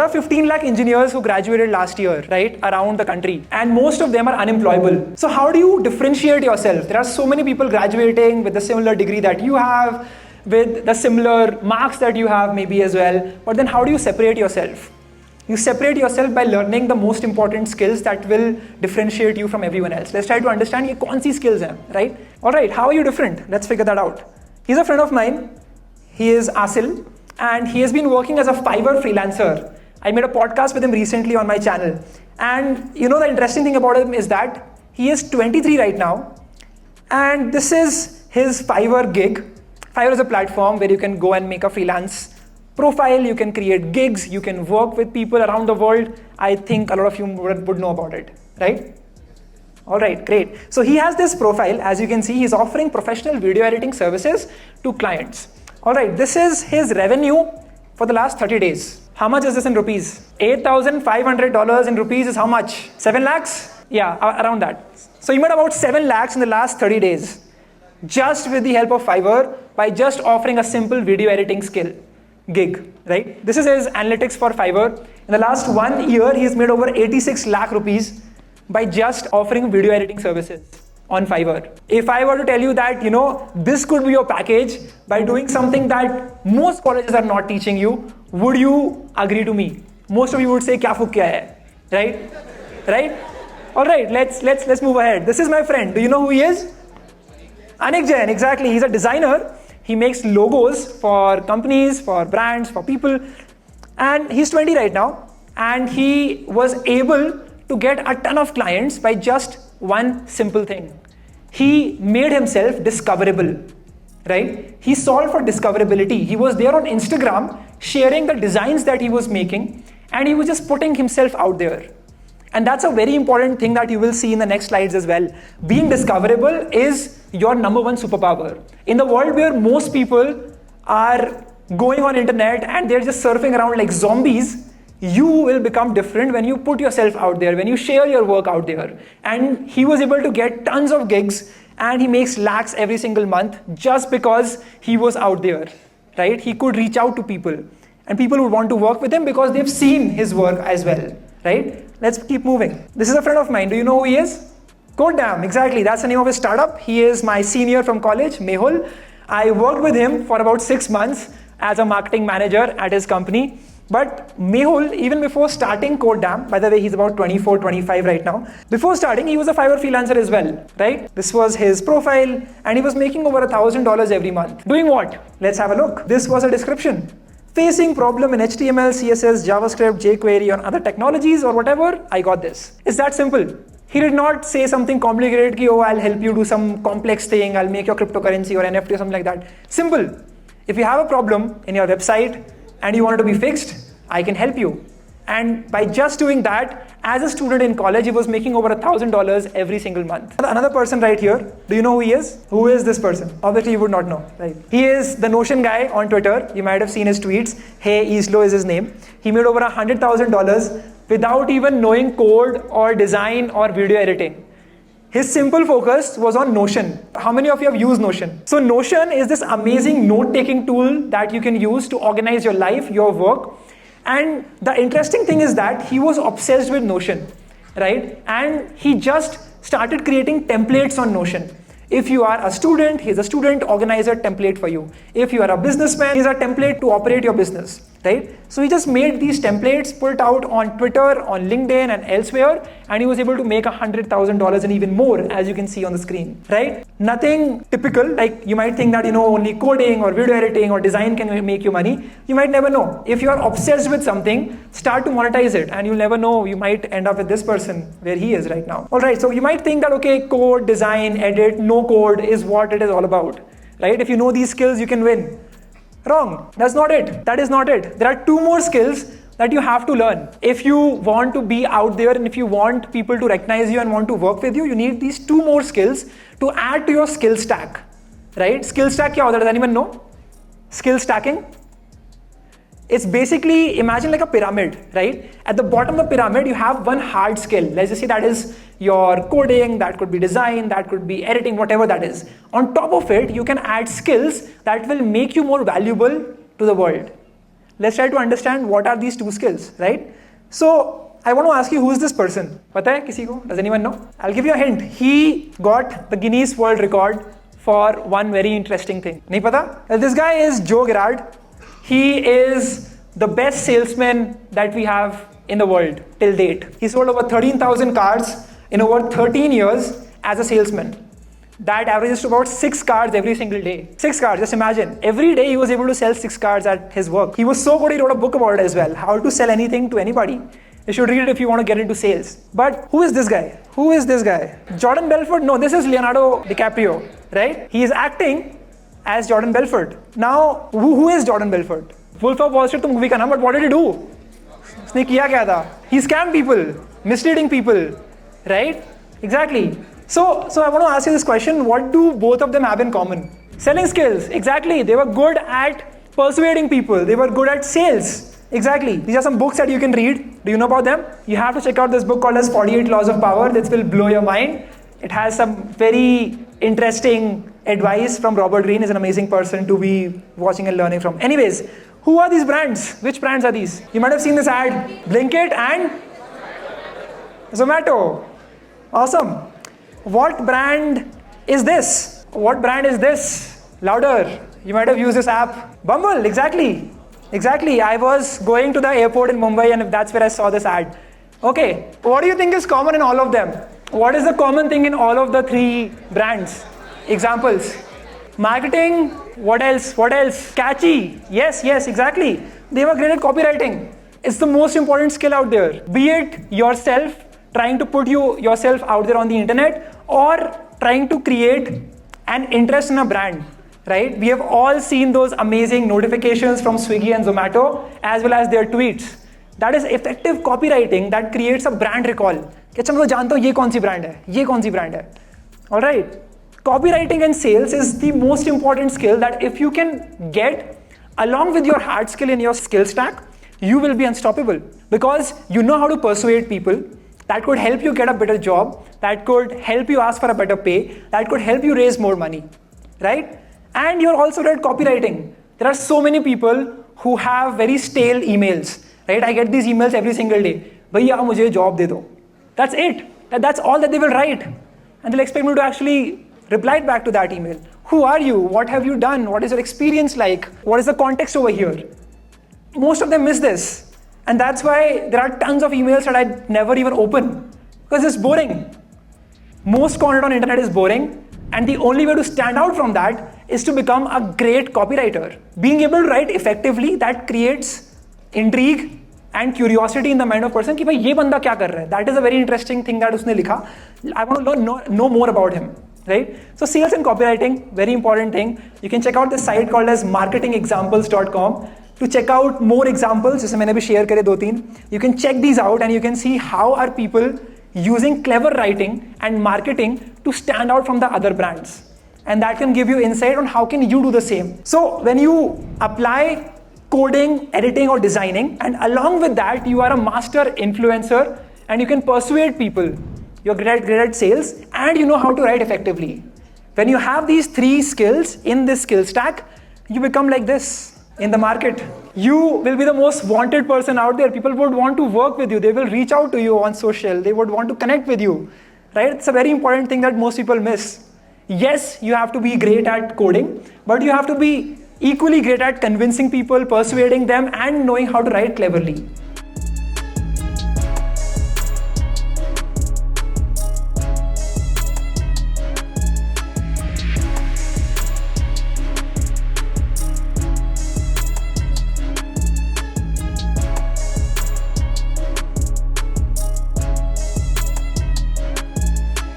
are 15 lakh engineers who graduated last year, right, around the country, and most of them are unemployable. So how do you differentiate yourself? There are so many people graduating with a similar degree that you have, with the similar marks that you have maybe as well, but then how do you separate yourself? You separate yourself by learning the most important skills that will differentiate you from everyone else. Let's try to understand ye kaun si skills hain, right? All right, how are you different? Let's figure that out. He's a friend of mine. He is Asil, and he has been working as a Fiverr freelancer. I made a podcast with him recently on my channel. And you know the interesting thing about him is that he is 23 right now, and this is his Fiverr gig. Fiverr is a platform where you can go and make a freelance profile, you can create gigs, you can work with people around the world. I think a lot of you would know about it, right? All right, great. So he has this profile. As you can see, he's offering professional video editing services to clients. All right, this is his revenue for the last 30 days. How much is this in rupees? $8,500 in rupees is how much? 7 lakhs? Yeah, around that. So he made about 7 lakhs in the last 30 days, just with the help of Fiverr, by just offering a simple video editing gig, right? This is his analytics for Fiverr. In the last 1 year, he has made over 86 lakh rupees by just offering video editing services on Fiverr. If I were to tell you that, you know, this could be your package by doing something that most colleges are not teaching you, would you agree to me? Most of you would say, kya fuk kya hai, right? Right? All right, let's move ahead. This is my friend. Do you know who he is? Anik Jain, exactly. He's a designer. He makes logos for companies, for brands, for people. And he's 20 right now. And he was able to get a ton of clients by just one simple thing. He made himself discoverable, right? He solved for discoverability. He was there on Instagram sharing the designs that he was making, and he was just putting himself out there. And that's a very important thing that you will see in the next slides as well. Being discoverable is your number one superpower. In the world where most people are going on internet and they're just surfing around like zombies, you will become different when you put yourself out there, when you share your work out there. And he was able to get tons of gigs, and he makes lakhs every single month just because he was out there, right? He could reach out to people, and people would want to work with him because they've seen his work as well, right? Let's keep moving. This is a friend of mine. Do you know who he is? Codedam, exactly. That's the name of his startup. He is my senior from college, Mehul. I worked with him for about 6 months as a marketing manager at his company. But Mehul, even before starting Codedam, by the way, he's about 24, 25 right now. Before starting, he was a Fiverr freelancer as well, right? This was his profile, and he was making over $1,000 every month. Doing what? Let's have a look. This was a description. Facing problem in HTML, CSS, JavaScript, jQuery, or other technologies or whatever, I got this. It's that simple. He did not say something complicated, ki, oh, I'll help you do some complex thing, I'll make your cryptocurrency or NFT or something like that. Simple. If you have a problem in your website and you want it to be fixed, I can help you. And by just doing that, as a student in college, he was making over $1,000 every single month. Another person right here, do you know who he is? Who is this person? Obviously you would not know, right? He is the Notion guy on Twitter. You might have seen his tweets. Hey Islo is his name. He made over $100,000 without even knowing code or design or video editing. His simple focus was on Notion. How many of you have used Notion? So Notion is this amazing note-taking tool that you can use to organize your life, your work. And the interesting thing is that he was obsessed with Notion, right? And he just started creating templates on Notion. If you are a student, he's a student organizer template for you. If you are a businessman, he's a template to operate your business, right? So he just made these templates, put it out on Twitter, on LinkedIn and elsewhere, and he was able to make $100,000 and even more, as you can see on the screen, right? Nothing typical, like you might think that, you know, only coding or video editing or design can make you money. You might never know. If you are obsessed with something, start to monetize it, and you'll never know, you might end up with this person where he is right now. All right, so you might think that, okay, code, design, edit, no code is what it is all about, right? If you know these skills, you can win. Wrong. That's not it. That is not it. There are 2 more skills that you have to learn. If you want to be out there and if you want people to recognize you and want to work with you, you need these 2 more skills to add to your skill stack, right? Skill stack kya hota hai? Does anyone know? Skill stacking? It's basically, imagine like a pyramid, right? At the bottom of the pyramid, you have one hard skill. Let's just say that is your coding, that could be design, that could be editing, whatever that is. On top of it, you can add skills that will make you more valuable to the world. Let's try to understand what are these two skills, right? So I want to ask you, who is this person? पता है किसी को? Does anyone know? I'll give you a hint. He got the Guinness World Record for one very interesting thing. नहीं पता? This guy is Joe Girard. He is the best salesman that we have in the world till date. He sold over 13,000 cars in over 13 years as a salesman. That averages to about 6 cars every single day. 6 cars, just imagine. Every day he was able to sell 6 cars at his work. He was so good, he wrote a book about it as well. How to sell anything to anybody. You should read it if you want to get into sales. But who is this guy? Who is this guy? Jordan Belfort? No, this is Leonardo DiCaprio, right? He is acting as Jordan Belfort. Now, who is Jordan Belfort? Wolf of Wall Street to movie ka naam, but what did he do? उसने किया क्या था? He scammed people, misleading people, right? Exactly. So I want to ask you this question. What do both of them have in common? Selling skills. Exactly. They were good at persuading people. They were good at sales. Exactly. These are some books that you can read. Do you know about them? You have to check out this book called as 48 Laws of Power. This will blow your mind. It has some very interesting advice from Robert Greene. He's an amazing person to be watching and learning from. Anyways, who are these brands? Which brands are these? You might have seen this ad. Blinkit and Zomato. Awesome. What brand is this? What brand is this? Louder. You might have used this app. Bumble, exactly. Exactly. I was going to the airport in Mumbai and that's where I saw this ad. Okay. What do you think is common in all of them? What is the common thing in all of the 3 brands? Examples. Marketing. What else? What else? Catchy. Yes, exactly. They were great at copywriting. It's the most important skill out there. Be it yourself trying to put yourself out there on the internet or trying to create an interest in a brand, right? We have all seen those amazing notifications from Swiggy and Zomato as well as their tweets. That is effective copywriting that creates a brand recall. कि अच्छा मैं तो जानता हूँ ये कौन सी brand है, ये कौन सी brand है. All right. Copywriting and sales is the most important skill that if you can get along with your hard skill in your skill stack, you will be unstoppable because you know how to persuade people. That could help you get a better job, that could help you ask for a better pay, that could help you raise more money, right? And you're also good at copywriting. There are so many people who have very stale emails, right? I get these emails every single day. Bhaiya, mujhe job de do. That's it. That's all that they will write. And they'll expect me to actually reply back to that email. Who are you? What have you done? What is your experience like? What is the context over here? Most of them miss this. And that's why there are tons of emails that I never even open because it's boring. Most content on internet is boring, and the only way to stand out from that is to become a great copywriter. Being able to write effectively, that creates intrigue and curiosity in the mind of person कि भाई ये बंदा क्या कर रहा है. That is a very interesting thing that उसने लिखा. I want to know more about him. Right? So sales and copywriting, very important thing. You can check out the site called as marketingexamples.com. To check out more examples, जैसे मैंने भी share करे 2-3, you can check these out and you can see how are people using clever writing and marketing to stand out from the other brands. And that can give you insight on how can you do the same. So when you apply coding, editing or designing, and along with that you are a master influencer and you can persuade people, you're great at sales and you know how to write effectively. When you have these 3 skills in this skill stack, you become like this. In the market, you will be the most wanted person out there. People would want to work with you. They will reach out to you on social. They would want to connect with you, right? It's a very important thing that most people miss. Yes, you have to be great at coding, but you have to be equally great at convincing people, persuading them, and knowing how to write cleverly.